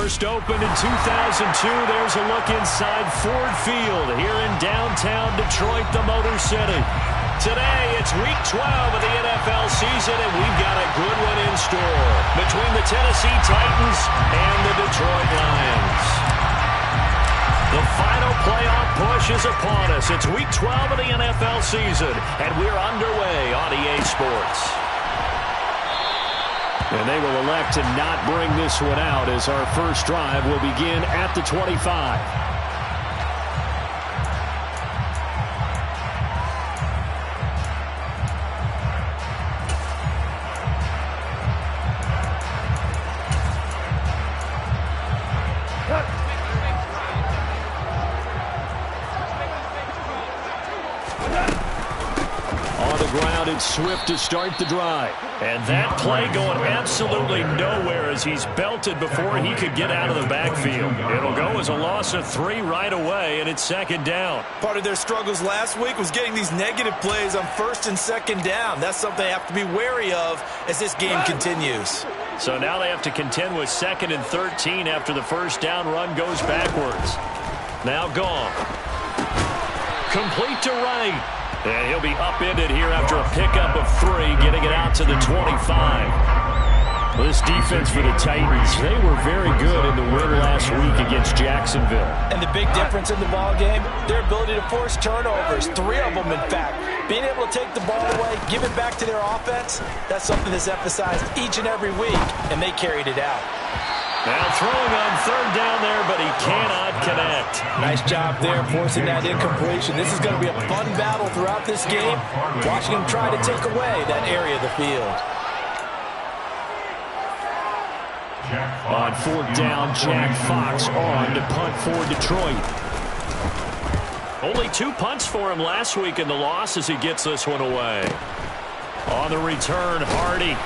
First opened in 2002. There's a look inside Ford Field here in downtown Detroit, the Motor City. Today, it's Week 12 of the NFL season, and we've got a good one in store between the Tennessee Titans and the Detroit Lions. The final playoff push is upon us. It's Week 12 of the NFL season, and we're underway on EA Sports. And they will elect to not bring this one out as our first drive will begin at the 25. Swift to start the drive. And that play going absolutely nowhere as he's belted before he could get out of the backfield. It'll go as a loss of 3 right away, and it's second down. Part of their struggles last week was getting these negative plays on first and second down. That's something they have to be wary of as this game continues. So now they have to contend with 2nd and 13 after the first down run goes backwards. Now gone. Complete to Wright. And he'll be upended here after a pickup of 3, getting it out to the 25. This defense for the Titans, they were very good in the win last week against Jacksonville. And the big difference in the ball game, their ability to force turnovers, 3 of them in fact. Being able to take the ball away, give it back to their offense, that's something that's emphasized each and every week, and they carried it out. Now throwing on third down there, but he cannot connect. Nice job there forcing that incompletion. This is going to be a fun battle throughout this game. Watching him try to take away that area of the field. On 4th down, Jack Fox on to punt for Detroit. Only 2 punts for him last week in the loss as he gets this one away. On the return, Hardy.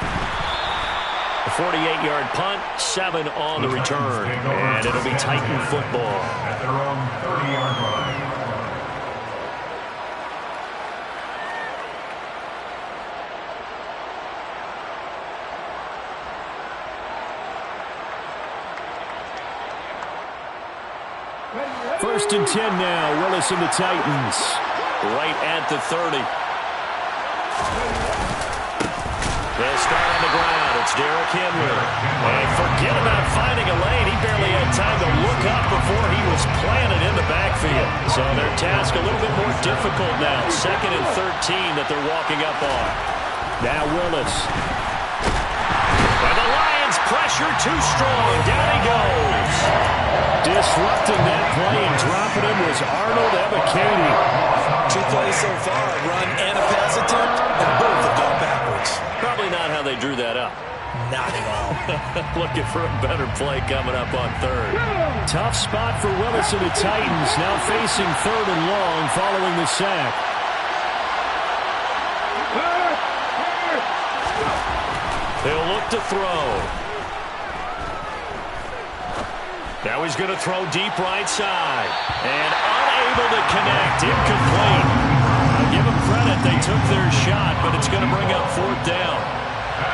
A 48-yard punt, 7 on the return. And it'll be Titan football. At their own 30-yard line. First and 10 now. Willis and the Titans. Right at the 30. They'll start on the ground. It's Derrick Henry. And forget about finding a lane. He barely had time to look up before he was planted in the backfield. So their task a little bit more difficult now. 2nd and 13 that they're walking up on. Now Willis. And the Lions pressure too strong. Down he goes. Disrupting that play and dropping him was Arnold Ebiketie. 2 plays so far, a run and a pass attempt, and both have gone backwards. Probably not how they drew that up. Not at all. Looking for a better play coming up on 3rd. Tough spot for Willis and the Titans, now facing 3rd and long following the sack. They'll look to throw. Now he's going to throw deep right side. And unable to connect. Incomplete. I'll give them credit. They took their shot, but it's going to bring up 4th down.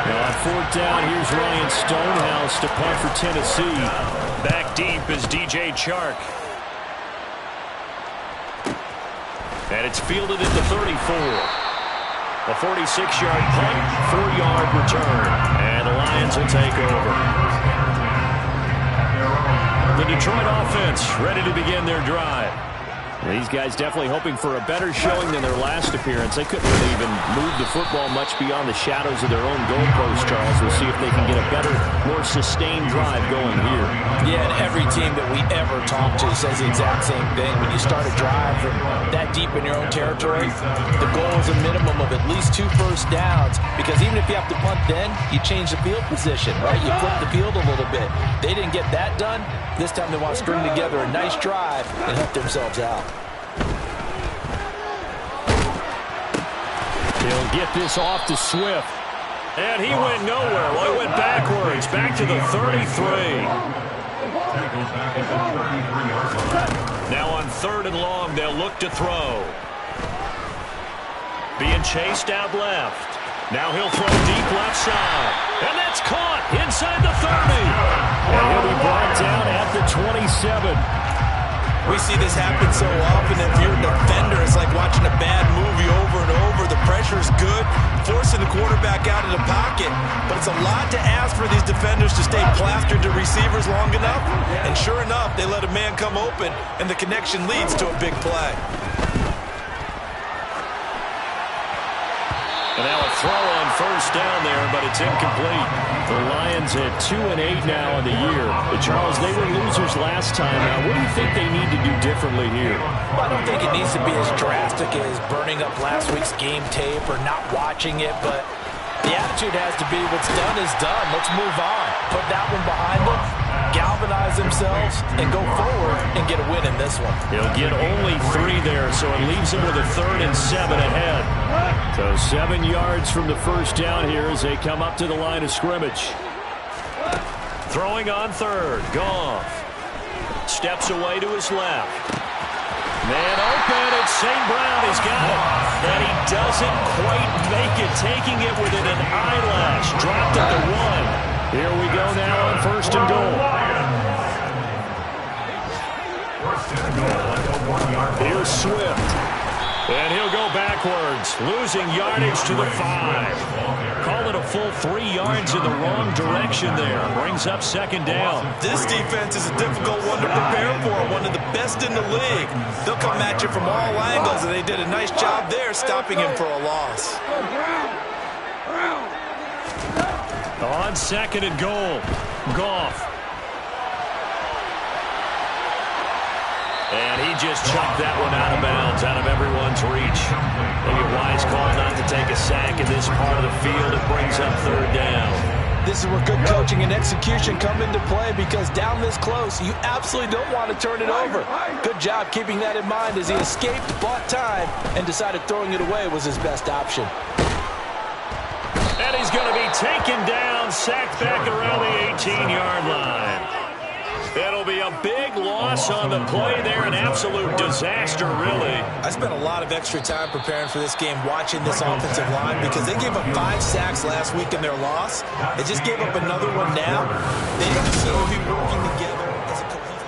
Now on 4th down, here's Ryan Stonehouse to punt for Tennessee. Back deep is DJ Chark. And it's fielded at the 34. A 46-yard punt, 4-yard return. And the Lions will take over. The Detroit offense ready to begin their drive. These guys definitely hoping for a better showing than their last appearance. They couldn't really even move the football much beyond the shadows of their own goalpost, Charles. We'll see if they can get a better, more sustained drive going here. Yeah, and every team that we ever talk to says the exact same thing. When you start a drive from that deep in your own territory, the goal is a minimum of at least 2 first downs, because even if you have to punt then, you change the field position, right? You flip the field a little bit. They didn't get that done. This time they want to string together a nice drive and help themselves out. He'll get this off to Swift. And he went nowhere. Well, he went backwards, back to the 33. Now on 3rd and long, they'll look to throw. Being chased out left. Now he'll throw deep left side. And that's caught inside the 30. And he'll be brought down at the 27. We see this happen so often. If you're a defender, it's like watching a bad movie over and over. The pressure's good, forcing the quarterback out of the pocket. But it's a lot to ask for these defenders to stay plastered to receivers long enough. And sure enough, they let a man come open, and the connection leads to a big play. And now a throw on first down there, but it's incomplete. The Lions at 2-8 now in the year. But Charles, they were losers last time. Now, what do you think they need to do differently here? Well, I don't think it needs to be as drastic as burning up last week's game tape or not watching it, but the attitude has to be what's done is done. Let's move on. Put that one behind them, galvanize themselves, and go forward and get a win in this one. He'll get only 3 there, so it leaves him with a 3rd and 7 ahead. So 7 yards from the first down here as they come up to the line of scrimmage. Throwing on 3rd, Goff. Steps away to his left. Man open, it's St. Brown. He's got it. And he doesn't quite make it, taking it within an eyelash. Dropped it to 1. Here we go now on 1st and goal. Here's Swift. And he'll go backwards, losing yardage to the 5. Call it a full 3 yards in the wrong direction there. Brings up 2nd down. This defense is a difficult one to prepare for, one of the best in the league. They'll come at you from all angles, and they did a nice job there stopping him for a loss. On 2nd and goal, Goff. And he just chucked that one out of bounds, out of everyone's reach. Maybe a wise call not to take a sack in this part of the field. It brings up 3rd down. This is where good coaching and execution come into play, because down this close, you absolutely don't want to turn it over. Good job keeping that in mind as he escaped, bought time, and decided throwing it away was his best option. And he's going to be taken down, sacked back around the 18-yard line. It'll be a big loss on the play there, an absolute disaster, really. I spent a lot of extra time preparing for this game watching this offensive line because they gave up 5 sacks last week in their loss. They just gave up another one now. They didn't seem to be working together as a cohesive.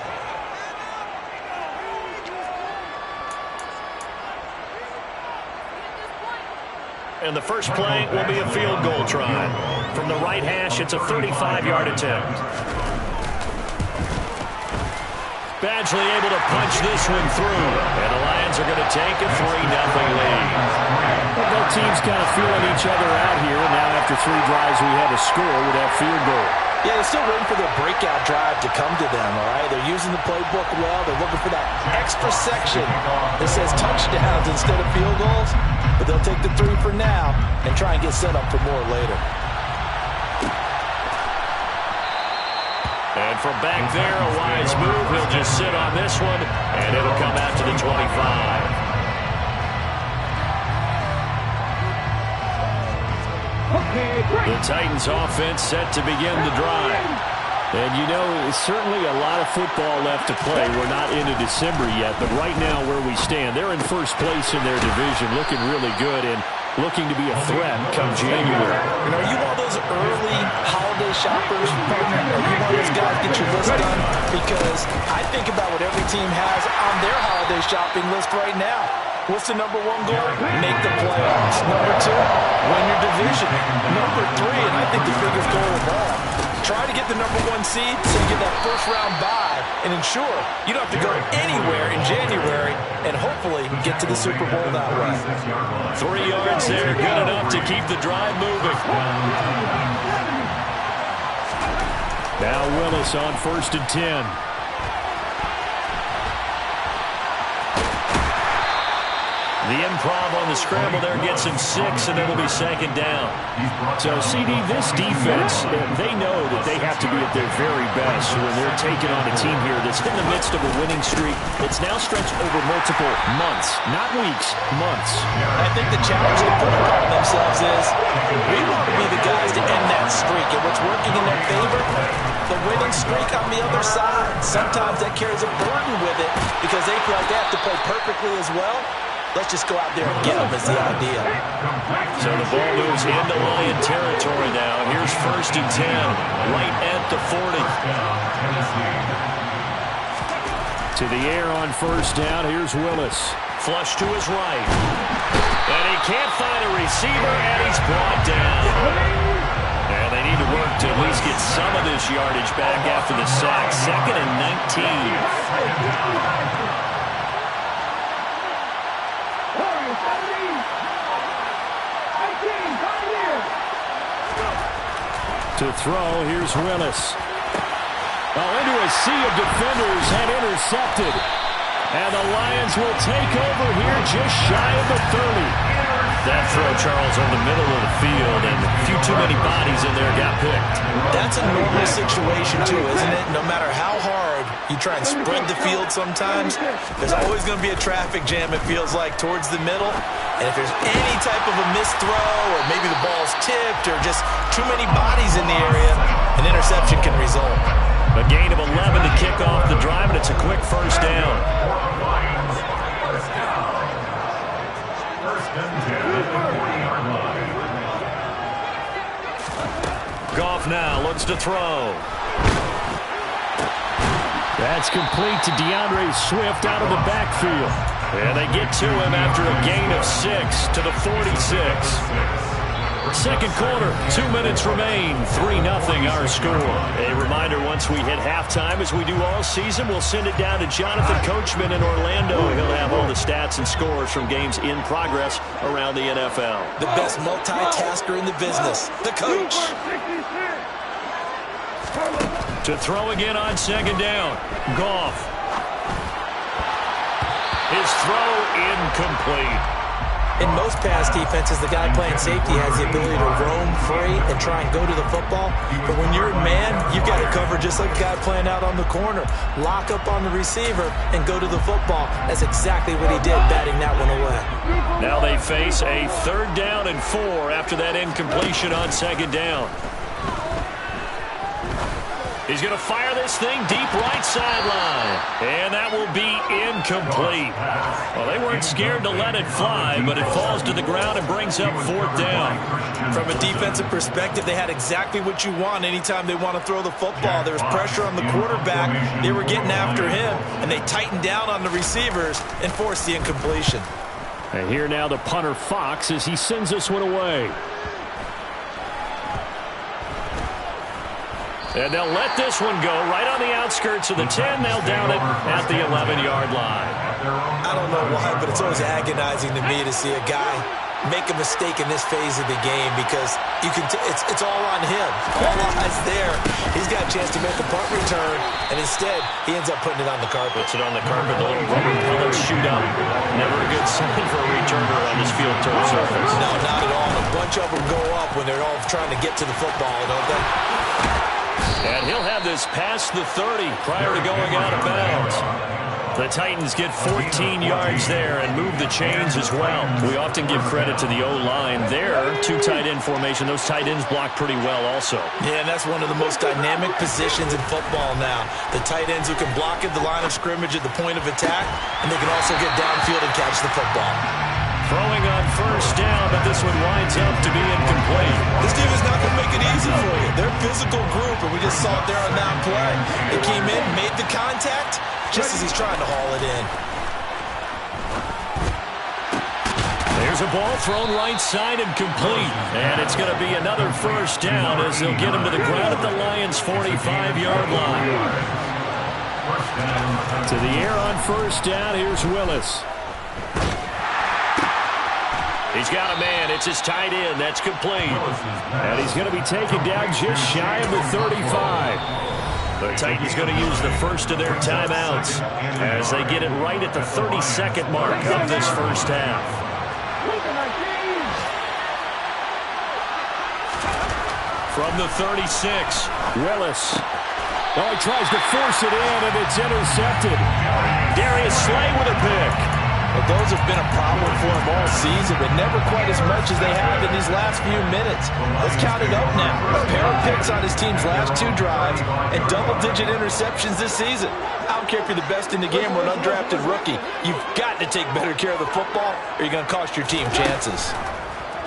And the first play will be a field goal try. From the right hash, it's a 35-yard attempt. Badgley able to punch this one through. And the Lions are going to take a 3-0 lead. Well, both teams kind of feeling each other out here. Now after 3 drives, we have a score with that field goal. Yeah, they're still waiting for their breakout drive to come to them, all right? They're using the playbook well. They're looking for that extra section that says touchdowns instead of field goals. But they'll take the 3 for now and try and get set up for more later. And from back there, a wise move. He'll just sit on this one, and it'll come out to the 25. The Titans offense set to begin the drive. And you know, certainly a lot of football left to play. We're not into December yet, but right now where we stand, they're in first place in their division, looking really good and looking to be a threat come January. And are you one of those early holiday shoppers? Are you one of those guys get your list done? Because I think about what every team has on their holiday shopping list right now. What's the number 1 goal? Make the playoffs. Number 2, win your division. Number 3, and I think the biggest goal of all, try to get the number 1 seed so you get that first-round bye and ensure you don't have to go anywhere in January and hopefully get to the Super Bowl that way. 3 yards there, good enough to keep the drive moving. Now Willis on 1st and 10. The improv on the scramble there gets him 6, and it'll be 2nd down. So, CD, this defense, they know that they have to be at their very best when they're taking on a team here that's in the midst of a winning streak. It's now stretched over multiple months, not weeks, months. I think the challenge they put upon themselves is we want to be the guys to end that streak, and what's working in their favor, the winning streak on the other side. Sometimes that carries a burden with it because they feel like they have to play perfectly as well. let's just go out there and get them is the idea. So the ball moves into Lion territory now. Here's 1st and 10, right at the 40. To the air on 1st down. Here's Willis. Flush to his right. And he can't find a receiver, and he's brought down. And they need to work to at least get some of this yardage back after the sack. 2nd and 19. To throw, here's Willis. Into a sea of defenders and intercepted. And the Lions will take over here just shy of the 30. That throw, Charles, in the middle of the field, and a few too many bodies in there got picked. That's a normal situation, too, isn't it? No matter how hard you try and spread the field sometimes, there's always going to be a traffic jam, it feels like, towards the middle. And if there's any type of a missed throw, or maybe the ball's tipped, or just too many bodies in the area, an interception can result. A gain of 11 to kick off the drive, and it's a quick 1st down. Goff now looks to throw. That's complete to DeAndre Swift out of the backfield. And they get to him after a gain of 6 to the 46. Second quarter, 2 minutes remain, 3-0 our score. A reminder, once we hit halftime, as we do all season, we'll send it down to Jonathan Coachman in Orlando. He'll have all the stats and scores from games in progress around the NFL. The best multitasker in the business, the coach. To throw again on 2nd down, Goff. His throw incomplete. In most pass defenses, the guy playing safety has the ability to roam free and try and go to the football. But when you're in man, you've got to cover just like a guy playing out on the corner. Lock up on the receiver and go to the football. That's exactly what he did, batting that one away. Now they face a 3rd down and 4 after that incompletion on 2nd down. He's going to fire this thing deep right sideline. And that will be incomplete. Well, they weren't scared to let it fly, but it falls to the ground and brings up 4th down. From a defensive perspective, they had exactly what you want anytime they want to throw the football. There was pressure on the quarterback. They were getting after him, and they tightened down on the receivers and forced the incompletion. And here now the punter, Fox, as he sends this one away. And they'll let this one go right on the outskirts of the 10. They'll down it at the 11-yard line. I don't know why, but it's always agonizing to me to see a guy make a mistake in this phase of the game because you can it's all on him. All eyes there. He's got a chance to make a punt return, and instead he ends up putting it on the carpet. Puts it on the carpet. The little rubber pellets shoot up. Never a good sign for a returner on this field turf surface. No, not at all. A bunch of them go up when they're all trying to get to the football, don't they? And he'll have this past the 30 prior to going out of bounds. The Titans get 14 yards there and move the chains as well. We often give credit to the O-line there. 2 tight end formation. Those tight ends block pretty well also. Yeah, and that's one of the most dynamic positions in football now. The tight ends who can block at the line of scrimmage at the point of attack, and they can also get downfield and catch the football. Throwing on 1st down, but this one winds up to be incomplete. This team is not going to make it easy for you. They're a physical group, and we just saw it there on that play. They came in, made the contact, just as he's trying to haul it in. There's a ball thrown right side and complete. And it's going to be another 1st down as they'll get him to the ground at the Lions' 45-yard line. To the air on 1st down, here's Willis. He's got a man. It's his tight end. That's complete. And he's going to be taken down just shy of the 35. The Titans going to use the first of their timeouts as they get it right at the 32nd mark of this 1st half. From the 36, Willis. Oh, he tries to force it in, and it's intercepted. Darius Slay with a pick. Well, those have been a problem for him all season, but never quite as much as they have in these last few minutes. Let's count it up now. A pair of picks on his team's last 2 drives and double-digit interceptions this season. I don't care if you're the best in the game or an undrafted rookie. You've got to take better care of the football or you're going to cost your team chances.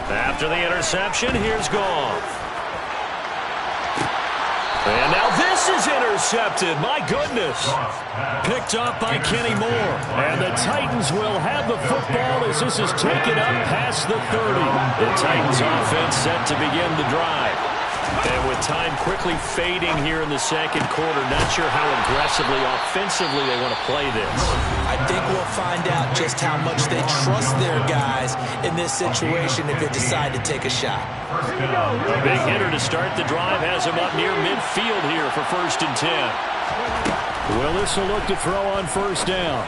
After the interception, here's Goff. And now this is intercepted. My goodness. Picked up by Kenny Moore. And the Titans will have the football as this is taken up past the 30. The Titans offense set to begin the drive. And with time quickly fading here in the second quarter, not sure how aggressively, offensively they want to play this. I think we'll find out just how much they trust their guys in this situation if they decide to take a shot. A big hitter to start the drive has him up near midfield here for 1st and 10. Willis will look to throw on 1st down.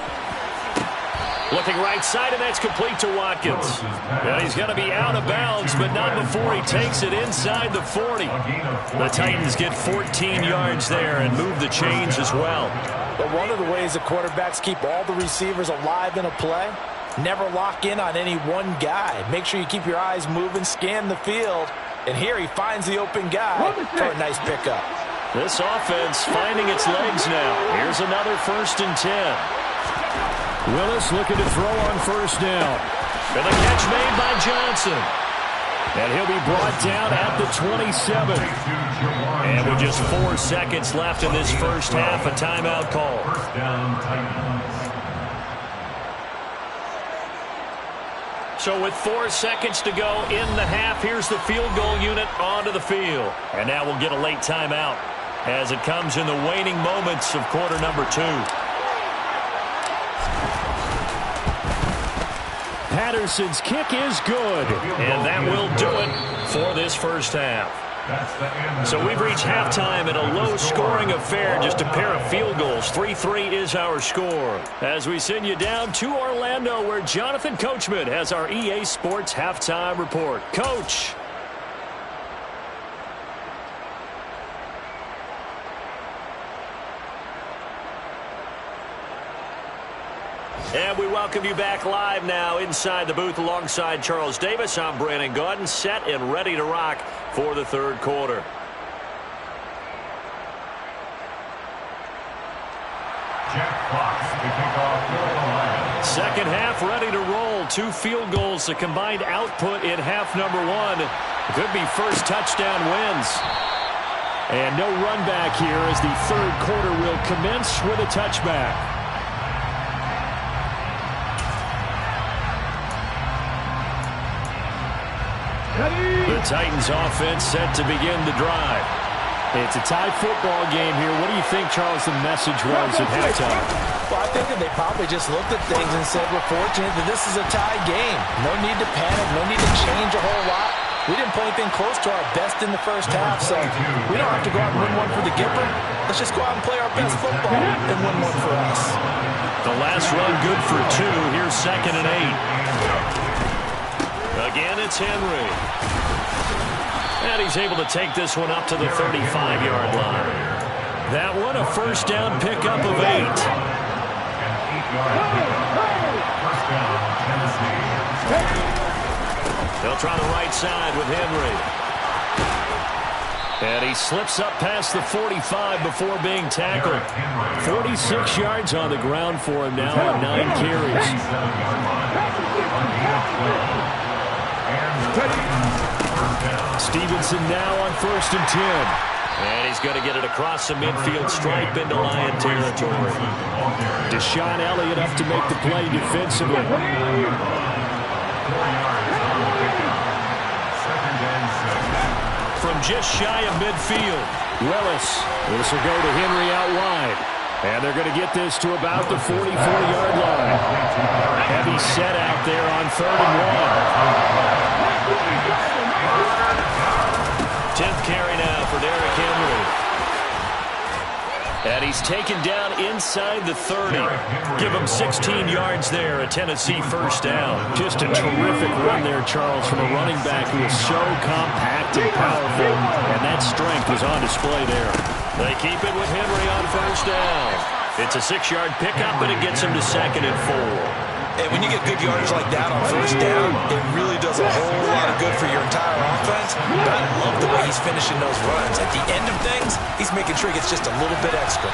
Looking right side, and that's complete to Watkins. And he's going to be out of bounds, but not before he takes it inside the 40. The Titans get 14 yards there and move the chains as well. But one of the ways the quarterbacks keep all the receivers alive in a play, never lock in on any one guy. Make sure you keep your eyes moving, scan the field. And here he finds the open guy for a nice pickup. This offense finding its legs now. Here's another 1st and 10. Willis looking to throw on 1st down. And the catch made by Johnson. And he'll be brought down at the 27. And with just 4 seconds left in this first half, a timeout call. So with 4 seconds to go in the half, here's the field goal unit onto the field. And now we'll get a late timeout as it comes in the waning moments of quarter number 2. Patterson's kick is good, and that will do it for this first half. So we've reached halftime in a low-scoring affair, just a pair of field goals. 3-3 is our score. As we send you down to Orlando, where Jonathan Coachman has our EA Sports Halftime Report. Coach. And we welcome you back live now inside the booth alongside Charles Davis. I'm Brandon Gaudin, set and ready to rock for the 3rd quarter. Second half ready to roll. 2 field goals, the combined output in half number 1. Could be first touchdown wins. And no run back here as the 3rd quarter will commence with a touchback. The Titans offense set to begin the drive. It's a tie football game here. What do you think, Charles, the message was at halftime? Well, I think that they probably just looked at things and said, we're fortunate that this is a tie game. No need to panic. No need to change a whole lot. We didn't play anything close to our best in the first half, so we don't have to go out and win one for the Gipper. Let's just go out and play our best football and win one for us. The last run good for 2. Here's 2nd and 8. Again, it's Henry. And he's able to take this one up to the 35-yard line. That one a first down pickup of 8. They'll try the right side with Henry. And he slips up past the 45 before being tackled. 46 yards on the ground for him now on 9 carries. Stevenson now on 1st and 10. And he's going to get it across the midfield stripe into Lion territory. Deshaun Elliott up to make the play defensively. From just shy of midfield, Willis. This will go to Henry out wide. And they're going to get this to about the 44-yard line. Heavy set out there on 3rd and 1. 10th carry now for Derrick Henry. And he's taken down inside the 30. Give him 16 yards there, a Tennessee first down. Just a terrific run there, Charles, from a running back who is so compact and powerful. And that strength was on display there. They keep it with Henry on first down. It's a 6-yard pickup, and it gets him to 2nd and 4. And when you get good yardage like that on first down, it really does a whole lot of good for your entire offense. But I love the way he's finishing those runs. At the end of things, he's making sure he gets just a little bit extra.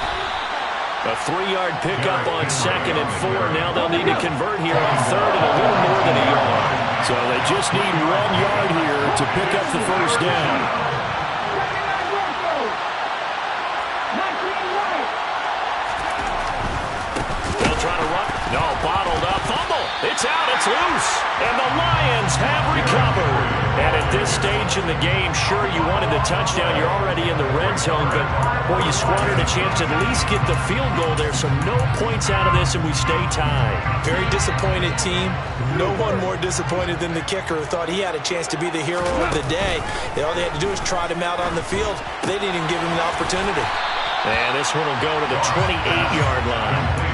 A 3-yard pickup on 2nd and 4. Now they'll need to convert here on 3rd and a little more than a yard. So they just need 1 yard here to pick up the first down. They'll try to run. No, bottled up. Fumble. It's out. It's loose. And the Lions have recovered. And at this stage in the game, sure, you wanted the touchdown. You're already in the red zone. But, boy, you squandered a chance to at least get the field goal there. So no points out of this, and we stay tied. Very disappointed team. No one more disappointed than the kicker who thought he had a chance to be the hero of the day. All they had to do was trot him out on the field. They didn't even give him the opportunity. And this one will go to the 28-yard line.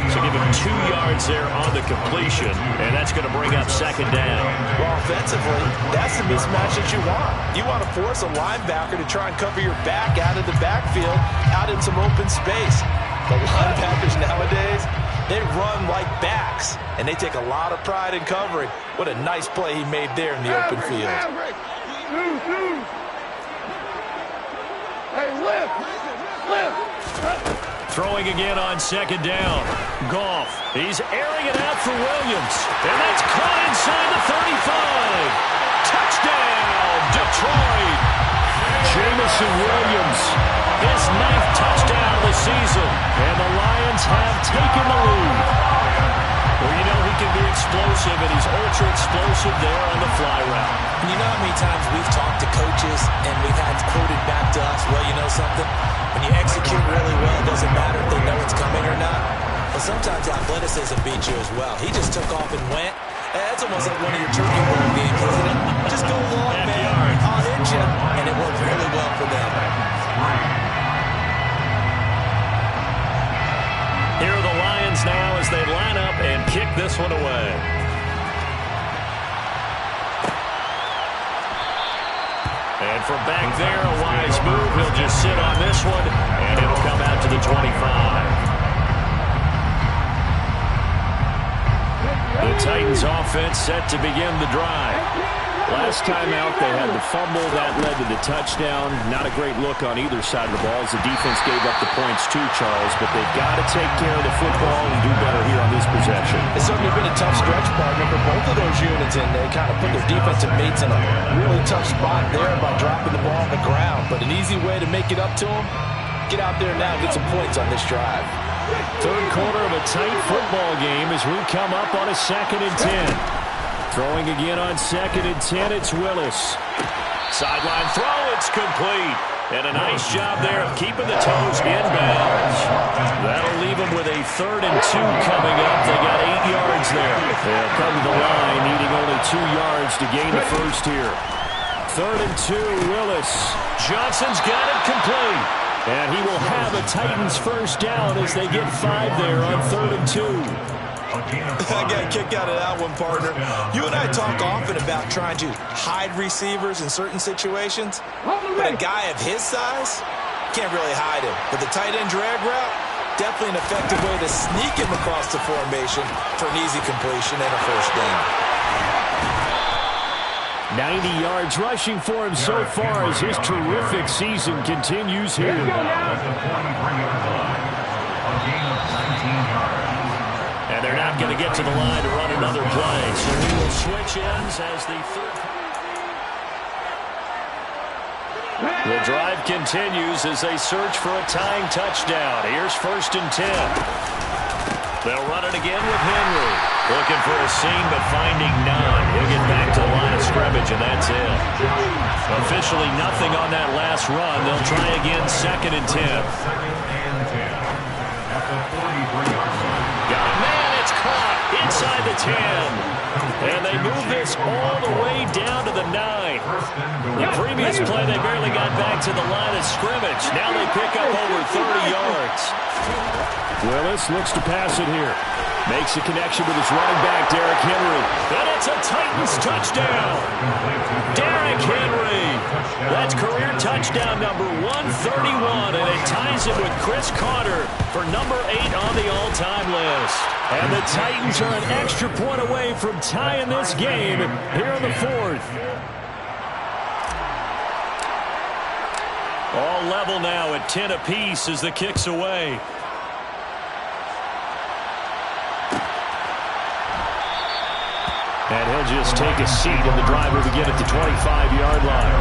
So give him 2 yards there on the completion, and that's going to bring up 2nd down. Well, offensively, that's the mismatch that you want. You want to force a linebacker to try and cover your back out of the backfield, out in some open space. The linebackers nowadays, they run like backs, and they take a lot of pride in covering. What a nice play he made there in the open field. Hey, lift! Throwing again on 2nd down. Goff. He's airing it out for Williams. And that's caught inside the 35. Touchdown, Detroit. Jameson Williams. His 9th touchdown of the season. And the Lions have taken the lead. Well, you know he can be explosive, and he's ultra-explosive there on the fly route. You know how many times we've talked to coaches and we've had quoted back to us, well, you know something? When you execute really well, it doesn't matter if they know it's coming or not. But sometimes athleticism beats you as well. He just took off and went. It's almost like one of your turkey bowl games, isn't it? Just go long, man. I'll hit you. And it worked really well for them. Here are the Lions now as they line up and kick this one away. And from back there, a wise move. He'll just sit on this one, and it'll come out to the 25. The Titans offense set to begin the drive. Last time out, they had the fumble. That led to the touchdown. Not a great look on either side of the ball as the defense gave up the points too, Charles. But they've got to take care of the football and do better here on this possession. It's certainly been a tough stretch, partner, for both of those units, and they kind of put their defensive mates in a really tough spot there by dropping the ball on the ground. But an easy way to make it up to them, get out there now and get some points on this drive. 3rd quarter of a tight football game as we come up on a 2nd and 10. Throwing again on 2nd and 10, it's Willis. Sideline throw, it's complete. And a nice job there of keeping the toes inbounds. That'll leave them with a 3rd and 2 coming up. They got 8 yards there. They'll come to the line, needing only 2 yards to gain the first here. 3rd and 2, Willis. Johnson's got it complete. And he will have a Titans first down as they get 5 there on 3rd and 2. I got a kick out of that one, partner. You and I talk often about trying to hide receivers in certain situations, but a guy of his size can't really hide him. But the tight end drag route, definitely an effective way to sneak him across the formation for an easy completion and a first down. 90 yards rushing for him so far as his terrific season continues here. And they're not going to get to the line to run another play. So we will switch ends as the 3rd. The drive continues as they search for a tying touchdown. Here's 1st and 10. They'll run it again with Henry. Looking for a seam, but finding none. He'll get back to the line of scrimmage, and that's it. Officially nothing on that last run. They'll try again 2nd and 10. Got a man, it's caught inside the 10. And they move this all the way down to the 9. The previous play, they barely got back to the line of scrimmage. Now they pick up over 30 yards. Willis looks to pass it here. Makes a connection with his running back, Derrick Henry. And it's a Titans touchdown. Derrick Henry That's career touchdown number 131, and it ties him with Chris Carter for number 8 on the all-time list. And the Titans are an extra point away from tying this game here in the fourth. All level now at 10 apiece as the kick's away. And he'll just take a seat, and the drive will begin at the 25-yard line.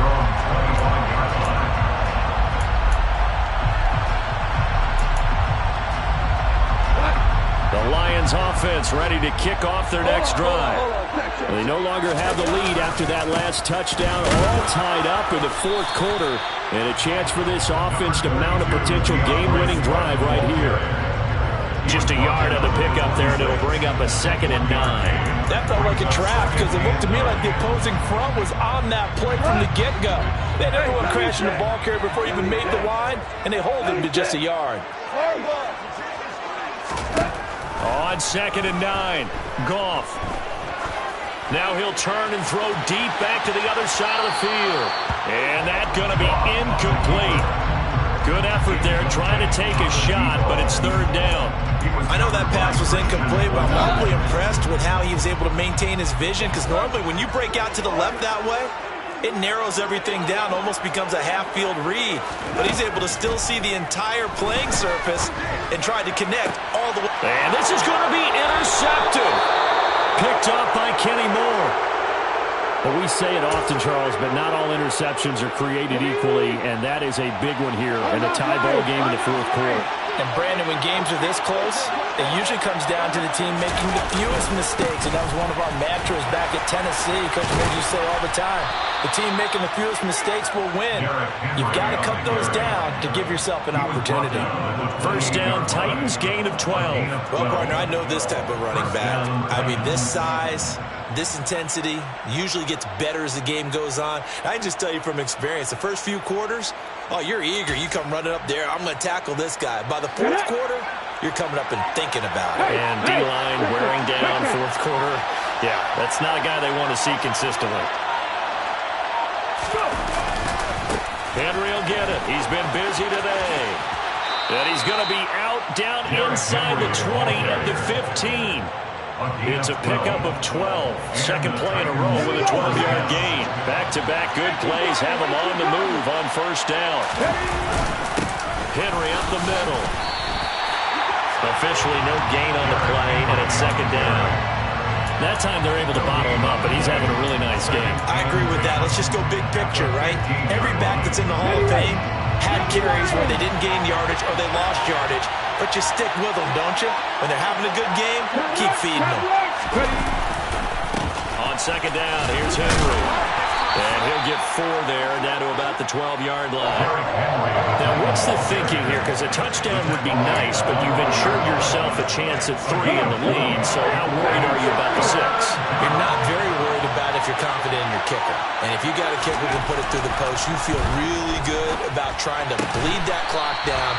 The Lions offense ready to kick off their next drive. They no longer have the lead after that last touchdown, all tied up in the fourth quarter, and a chance for this offense to mount a potential game-winning drive right here. Just a yard on the pickup there, and it'll bring up a 2nd and 9. That felt like a trap because it looked to me like the opposing front was on that play from the get-go. They had everyone crashing the ball carrier before he even made the line, and they hold him to just a yard. On 2nd and 9, Goff. Now he'll turn and throw deep back to the other side of the field. And that's going to be incomplete. Good effort there trying to take a shot, but it's 3rd down. I know that pass was incomplete, but I'm awfully impressed with how he was able to maintain his vision, because normally when you break out to the left that way, it narrows everything down, almost becomes a half-field read. But he's able to still see the entire playing surface and try to connect all the way. And this is going to be intercepted. Picked off by Kenny Moore. Well, we say it often, Charles, but not all interceptions are created equally, and that is a big one here in a tie ball game in the fourth quarter. And, Brandon, when games are this close, it usually comes down to the team making the fewest mistakes, and that was one of our mantras back at Tennessee. Coach made you say all the time, the team making the fewest mistakes will win. You've got to cut those down to give yourself an opportunity. First down, Titans, gain of 12. Well, partner, I know this type of running back. I mean, this size, this intensity usually gets better as the game goes on. I can just tell you from experience, the first few quarters, oh, you're eager. You come running up there, I'm going to tackle this guy. By the fourth quarter, you're coming up and thinking about it. And D-line wearing down fourth quarter. Yeah, that's not a guy they want to see consistently. Henry will get it. He's been busy today. And he's going to be out down inside the 20 at the 15. It's a pickup of 12. Second play in a row with a 12-yard gain. Back-to-back good plays have him on the move on first down. Henry up the middle. Officially no gain on the play, and it's 2nd down. That time they're able to bottle him up, but he's having a really nice game. I agree with that. Let's just go big picture, right? Every back that's in the Hall of Fame had carries where they didn't gain yardage or they lost yardage, but you stick with them, don't you? When they're having a good game, keep feeding them. On 2nd down, here's Henry. And he'll get 4 there, down to about the 12-yard line. Now, what's the thinking here? Because a touchdown would be nice, but you've ensured yourself a chance at 3 in the lead, so how worried are you about the 6? You're not very worried about if you're confident in your kicker. And if you got a kicker who can put it through the post, you feel really good about trying to bleed that clock down.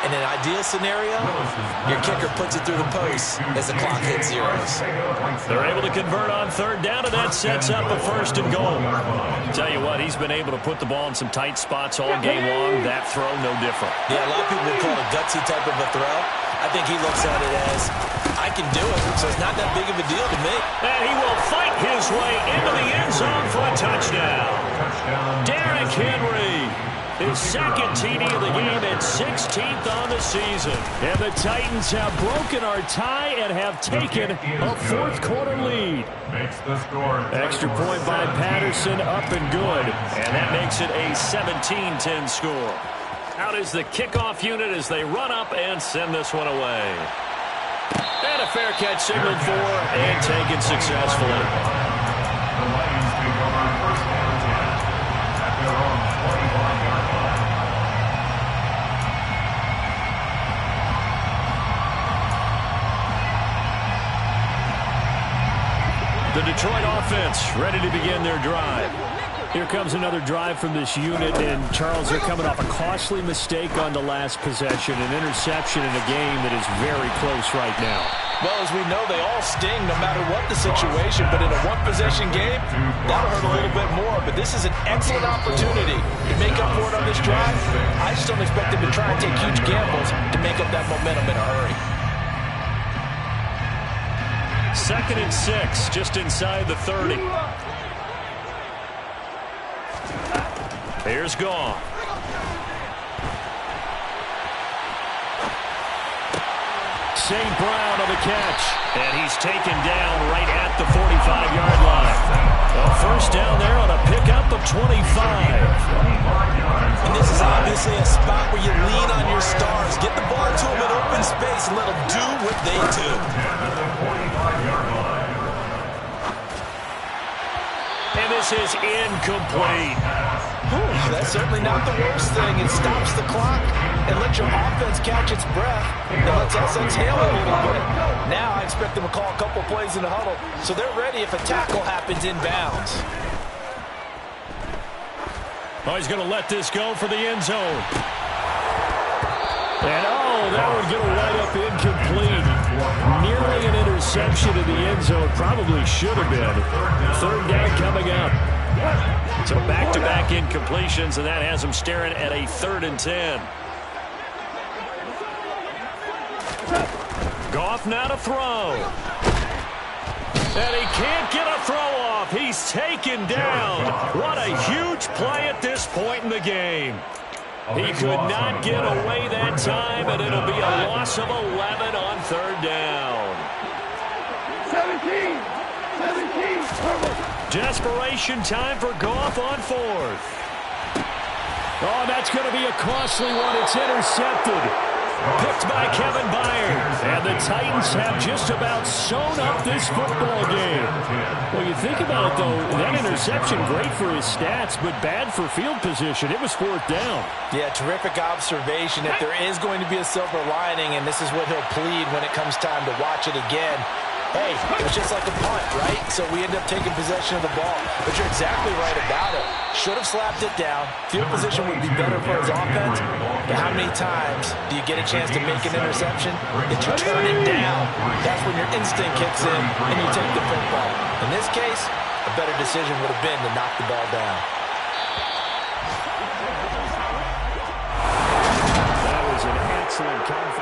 In an ideal scenario, your kicker puts it through the post as the clock hits zeros. They're able to convert on 3rd down, and that sets up a 1st and goal. Tell you what, he's been able to put the ball in some tight spots all game long. That throw, no different. Yeah, a lot of people would call it a gutsy type of a throw. I think he looks at it as, I can do it, so it's not that big of a deal to me. And he will fight his way into the end zone for a touchdown. Derrick Henry. His 2nd TD of the game and 16th on the season. And the Titans have broken our tie and have taken a fourth quarter lead. Extra point by Patterson, up and good. And that makes it a 17-10 score. Out is the kickoff unit as they run up and send this one away. And a fair catch signaled for and taken successfully. The Lions become our first downs at their own 21-yard line. The Detroit offense ready to begin their drive. Here comes another drive from this unit, and Charles, they're coming off a costly mistake on the last possession, an interception in a game that is very close right now. Well, as we know, they all sting no matter what the situation, but in a one-possession game, that'll hurt a little bit more. But this is an excellent opportunity to make up for it on this drive. I just don't expect them to try and take huge gambles to make up that momentum in a hurry. 2nd and 6, just inside the 30. Here's Goff. St. Brown on the catch. And he's taken down right at the 45-yard line. A first down there on a pickup of 25. And this is obviously a spot where you lean on your stars. Get the ball to them in open space and let them do what they do. And this is incomplete. That's certainly not the worst thing. It stops the clock and lets your offense catch its breath and lets us exhale a little bit. Now I expect them to call a couple plays in the huddle so they're ready if a tackle happens inbounds. Oh, he's going to let this go for the end zone. And that would get right up incomplete. Nearly an interception in the end zone. Probably should have been. 3rd down coming up. So back-to-back incompletions, and that has them staring at a 3rd and 10. Goff now to throw. And he can't get a throw off. He's taken down. What a huge play at this point in the game. He could not get away that time, and it'll be a loss of 11 on 3rd down. 17. Desperation time for Goff on 4th. Oh, that's going to be a costly one. It's intercepted. Picked by Kevin Byard. And the Titans have just about sewn up this football game. Well, you think about it, though, that interception, great for his stats, but bad for field position. It was 4th down. Yeah, terrific observation. If there is going to be a silver lining, and this is what he'll plead when it comes time to watch it again, hey, it was just like a punt, right? So we end up taking possession of the ball. But you're exactly right about it. Should have slapped it down. Field position would be better for his offense. But how many times do you get a chance to make an interception that you turn it down? That's when your instinct kicks in and you take the football. In this case, a better decision would have been to knock the ball down. That was an excellent comeback.